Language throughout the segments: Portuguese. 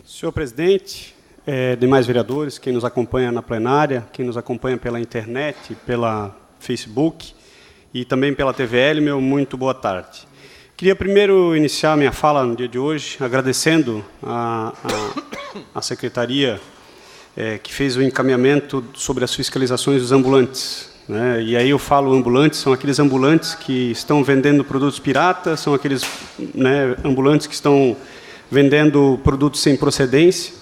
Senhor presidente, demais vereadores, quem nos acompanha na plenária, quem nos acompanha pela internet, pela Facebook e também pela TVL, meu muito boa tarde. Queria primeiro iniciar minha fala no dia de hoje agradecendo a secretaria que fez o encaminhamento sobre as fiscalizações dos ambulantes. Né? E aí eu falo ambulantes, são aqueles ambulantes que estão vendendo produtos piratas, são aqueles ambulantes que estão vendendo produtos sem procedência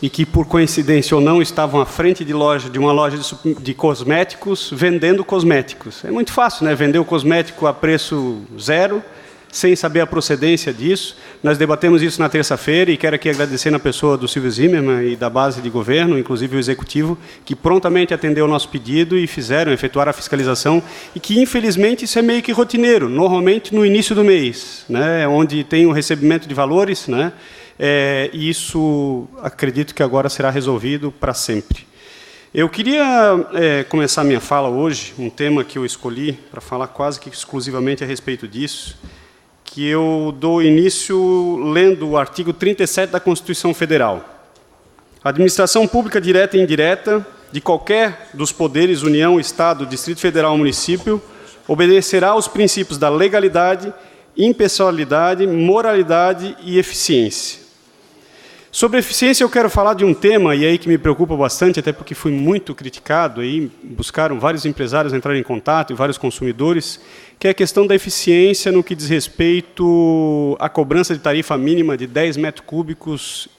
e que, por coincidência ou não, estavam à frente de uma loja de cosméticos, vendendo cosméticos. É muito fácil, né? Vender o cosmético a preço zero, sem saber a procedência disso. Nós debatemos isso na terça-feira e quero aqui agradecer na pessoa do Silvio Zimmermann e da base de governo, inclusive o executivo, que prontamente atendeu o nosso pedido e efetuaram a fiscalização, e que, infelizmente, isso é meio que rotineiro, normalmente no início do mês, né, onde tem o recebimento de valores, né, e isso, acredito que agora será resolvido para sempre. Eu queria começar minha fala hoje, um tema que eu escolhi para falar quase que exclusivamente a respeito disso, que eu dou início lendo o artigo 37 da Constituição Federal. A administração pública direta e indireta de qualquer dos poderes, União, Estado, Distrito Federal ou município, obedecerá aos princípios da legalidade, impessoalidade, moralidade e eficiência. Sobre eficiência, eu quero falar de um tema, e aí que me preocupa bastante, até porque fui muito criticado, aí buscaram vários empresários entrar em contato, e vários consumidores, que é a questão da eficiência no que diz respeito à cobrança de tarifa mínima de 10 metros cúbicos,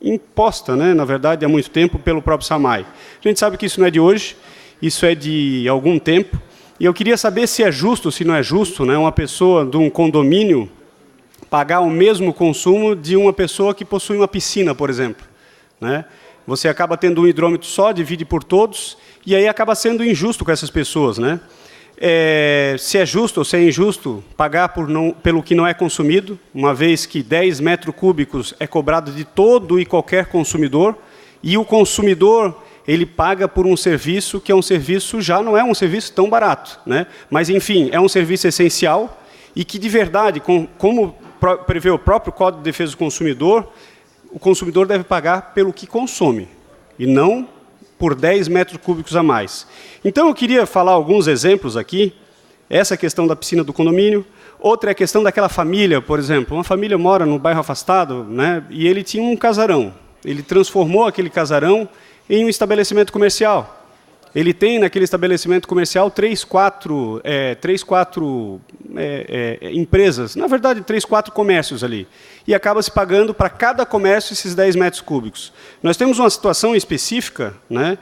imposta, né, na verdade, há muito tempo, pelo próprio SAMAI. A gente sabe que isso não é de hoje, isso é de algum tempo, e eu queria saber se é justo, se não é justo, né, uma pessoa de um condomínio pagar o mesmo consumo de uma pessoa que possui uma piscina, por exemplo. Né? Você acaba tendo um hidrômetro só, divide por todos, e aí acaba sendo injusto com essas pessoas. Né? Se é justo ou se é injusto pagar pelo que não é consumido, uma vez que 10 metros cúbicos é cobrado de todo e qualquer consumidor, e o consumidor ele paga por um serviço que é um serviço, já não é um serviço tão barato. Né? Mas, enfim, é um serviço essencial e que, de verdade, como prevê o próprio Código de Defesa do Consumidor, o consumidor deve pagar pelo que consome, e não por 10 metros cúbicos a mais. Então, eu queria falar alguns exemplos aqui. Essa questão da piscina do condomínio. Outra é a questão daquela família, por exemplo. Uma família mora no bairro afastado, né, e ele tinha um casarão. Ele transformou aquele casarão em um estabelecimento comercial. Ele tem, naquele estabelecimento comercial, 3, 4 empresas, na verdade, 3, 4 comércios ali. E acaba se pagando para cada comércio esses 10 metros cúbicos. Nós temos uma situação específica, né,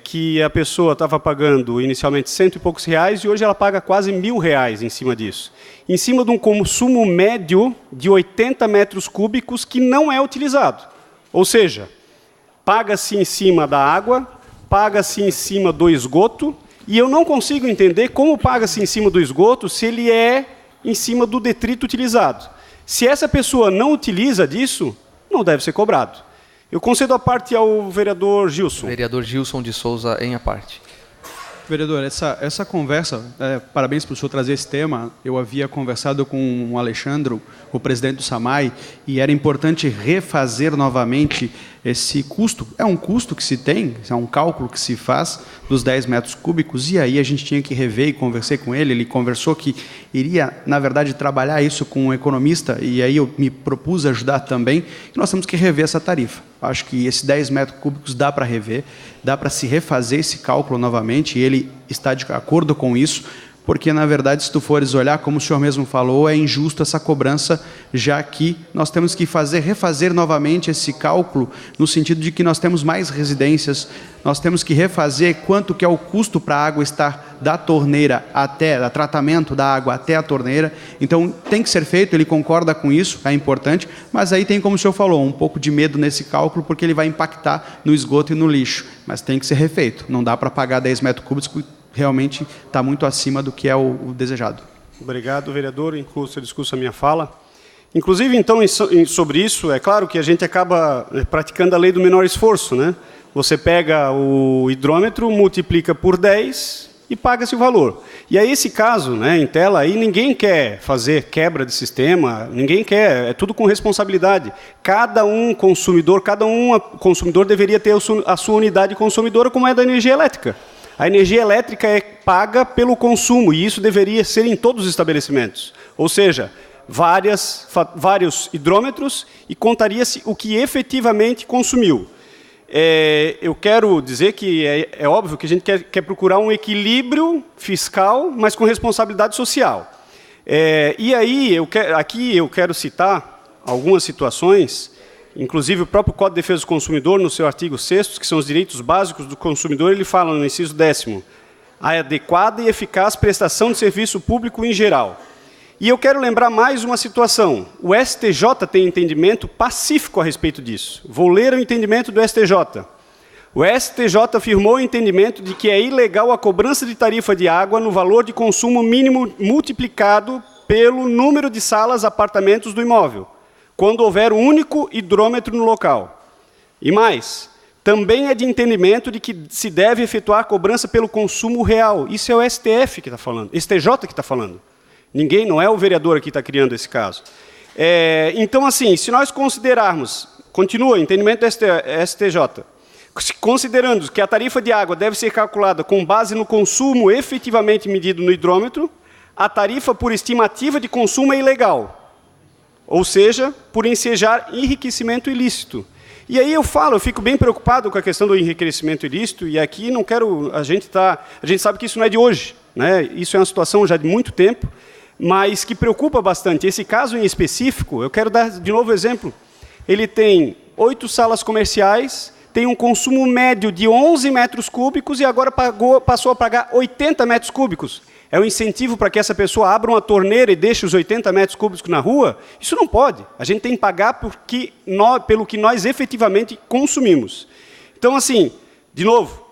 que a pessoa estava pagando inicialmente R$100 e poucos, e hoje ela paga quase R$1.000 em cima disso. Em cima de um consumo médio de 80 metros cúbicos que não é utilizado. Ou seja, paga-se em cima da água, paga-se em cima do esgoto, e eu não consigo entender como paga-se em cima do esgoto se ele é em cima do detrito utilizado. Se essa pessoa não utiliza disso, não deve ser cobrado. Eu concedo a parte ao vereador Gilson. Vereador Gilson de Souza, em a parte. Vereador, essa conversa, parabéns por o senhor trazer esse tema. Eu havia conversado com o Alexandre, o presidente do SAMAI, e era importante refazer novamente esse custo. É um custo que se tem, é um cálculo que se faz dos 10 metros cúbicos, e aí a gente tinha que rever, e conversei com ele conversou que iria, na verdade, trabalhar isso com um economista, e aí eu me propus ajudar também, e nós temos que rever essa tarifa. Acho que esses 10 metros cúbicos dá para rever, dá para se refazer esse cálculo novamente, e ele está de acordo com isso, porque, na verdade, se tu fores olhar, como o senhor mesmo falou, é injusto essa cobrança, já que nós temos que refazer novamente esse cálculo, no sentido de que nós temos mais residências, nós temos que refazer quanto que é o custo para a água estar da torneira até, o tratamento da água até a torneira. Então, tem que ser feito, ele concorda com isso, é importante, mas aí tem, como o senhor falou, um pouco de medo nesse cálculo, porque ele vai impactar no esgoto e no lixo, mas tem que ser refeito, não dá para pagar 10 metros cúbicos, realmente está muito acima do que é o desejado. Obrigado, vereador. Incluo seu discurso a minha fala. Inclusive, então, sobre isso, é claro que a gente acaba praticando a lei do menor esforço. Né? Você pega o hidrômetro, multiplica por 10 e paga-se o valor. E aí esse caso, né, em tela, aí ninguém quer fazer quebra de sistema, ninguém quer, é tudo com responsabilidade. Cada um consumidor deveria ter a sua unidade consumidora, como é da energia elétrica. A energia elétrica é paga pelo consumo, e isso deveria ser em todos os estabelecimentos. Ou seja, vários hidrômetros, e contaria-se o que efetivamente consumiu. Eu quero dizer que é óbvio que a gente quer procurar um equilíbrio fiscal, mas com responsabilidade social. E aí, aqui eu quero citar algumas situações, inclusive o próprio Código de Defesa do Consumidor, no seu artigo 6º, que são os direitos básicos do consumidor, ele fala no inciso 10º, a adequada e eficaz prestação de serviço público em geral. E eu quero lembrar mais uma situação. O STJ tem entendimento pacífico a respeito disso. Vou ler o entendimento do STJ. O STJ afirmou o entendimento de que é ilegal a cobrança de tarifa de água no valor de consumo mínimo multiplicado pelo número de salas, apartamentos do imóvel, quando houver um único hidrômetro no local. E mais, também é de entendimento de que se deve efetuar cobrança pelo consumo real. Isso é o STF que está falando, STJ que está falando. Ninguém, não é o vereador que está criando esse caso. Então, assim, se nós considerarmos, continua, entendimento do STJ, considerando que a tarifa de água deve ser calculada com base no consumo efetivamente medido no hidrômetro, a tarifa por estimativa de consumo é ilegal, ou seja, por ensejar enriquecimento ilícito. E aí eu fico bem preocupado com a questão do enriquecimento ilícito, e aqui não quero, a gente sabe que isso não é de hoje, né? Isso é uma situação já de muito tempo, mas que preocupa bastante. Esse caso em específico, eu quero dar de novo exemplo. Ele tem 8 salas comerciais, tem um consumo médio de 11 metros cúbicos e agora passou a pagar 80 metros cúbicos. É um incentivo para que essa pessoa abra uma torneira e deixe os 80 metros cúbicos na rua? Isso não pode. A gente tem que pagar pelo que nós efetivamente consumimos. Então, assim, de novo,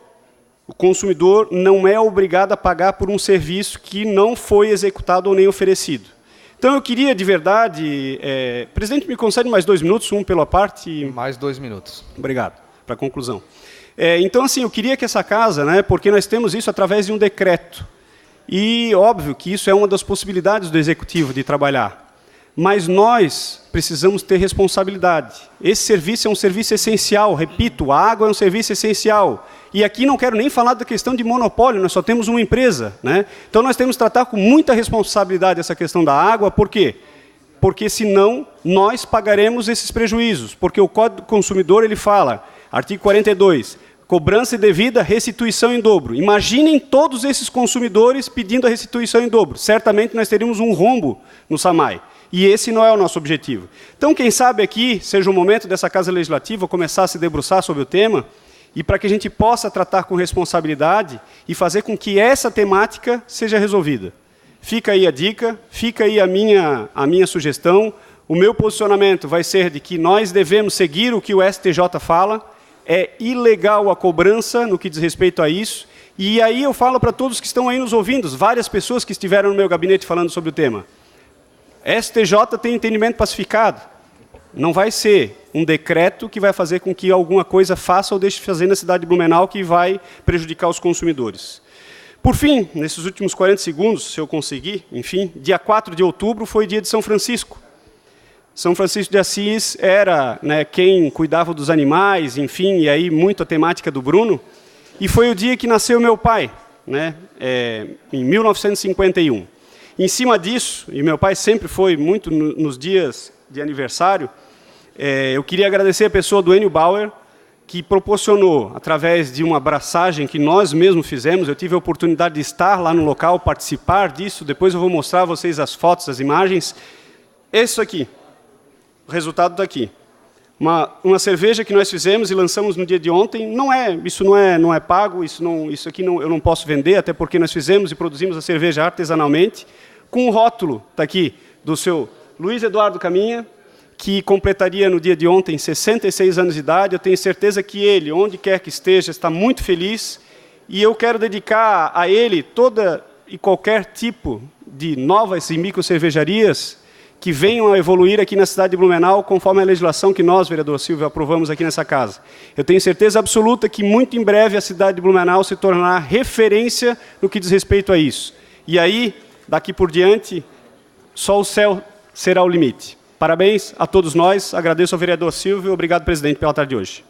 o consumidor não é obrigado a pagar por um serviço que não foi executado ou nem oferecido. Então, eu queria, de verdade... presidente, me concede mais 2 minutos, um pela parte... Mais 2 minutos. Obrigado, para a conclusão. Então, assim, eu queria que essa casa, né, porque nós temos isso através de um decreto, e óbvio que isso é uma das possibilidades do Executivo de trabalhar, mas nós precisamos ter responsabilidade. Esse serviço é um serviço essencial, repito, a água é um serviço essencial. E aqui não quero nem falar da questão de monopólio, nós só temos uma empresa, né? Então nós temos que tratar com muita responsabilidade essa questão da água, por quê? Porque senão nós pagaremos esses prejuízos, porque o Código do Consumidor ele fala, artigo 42, cobrança indevida, restituição em dobro. Imaginem todos esses consumidores pedindo a restituição em dobro. Certamente nós teríamos um rombo no SAMAI. E esse não é o nosso objetivo. Então, quem sabe aqui seja o momento dessa Casa Legislativa começar a se debruçar sobre o tema e para que a gente possa tratar com responsabilidade e fazer com que essa temática seja resolvida. Fica aí a dica, fica aí a minha sugestão. O meu posicionamento vai ser de que nós devemos seguir o que o STJ fala. É ilegal a cobrança no que diz respeito a isso. E aí eu falo para todos que estão aí nos ouvindo, várias pessoas que estiveram no meu gabinete falando sobre o tema. STJ tem entendimento pacificado. Não vai ser um decreto que vai fazer com que alguma coisa faça ou deixe de fazer na cidade de Blumenau que vai prejudicar os consumidores. Por fim, nesses últimos 40 segundos, se eu conseguir, enfim, dia 4 de outubro foi dia de São Francisco. São Francisco de Assis era, né, quem cuidava dos animais, enfim, e aí muito a temática do Bruno. E foi o dia que nasceu meu pai, né, em 1951. Em cima disso, e meu pai sempre foi muito nos dias de aniversário, eu queria agradecer a pessoa do Enio Bauer, que proporcionou, através de uma abraçagem que nós mesmos fizemos, eu tive a oportunidade de estar lá no local, participar disso, depois eu vou mostrar a vocês as fotos, as imagens. Isso aqui, o resultado daqui. Uma cerveja que nós fizemos e lançamos no dia de ontem, isso não é pago, isso aqui eu não posso vender, até porque nós fizemos e produzimos a cerveja artesanalmente, com um rótulo, está aqui, do seu Luiz Eduardo Caminha, que completaria no dia de ontem 66 anos de idade. Eu tenho certeza que ele, onde quer que esteja, está muito feliz, e eu quero dedicar a ele toda e qualquer tipo de novas e micro cervejarias que venham a evoluir aqui na cidade de Blumenau, conforme a legislação que nós, vereador Silvio, aprovamos aqui nessa casa. Eu tenho certeza absoluta que muito em breve a cidade de Blumenau se tornará referência no que diz respeito a isso. E aí, daqui por diante, só o céu será o limite. Parabéns a todos nós, agradeço ao vereador Silvio e obrigado, presidente, pela tarde de hoje.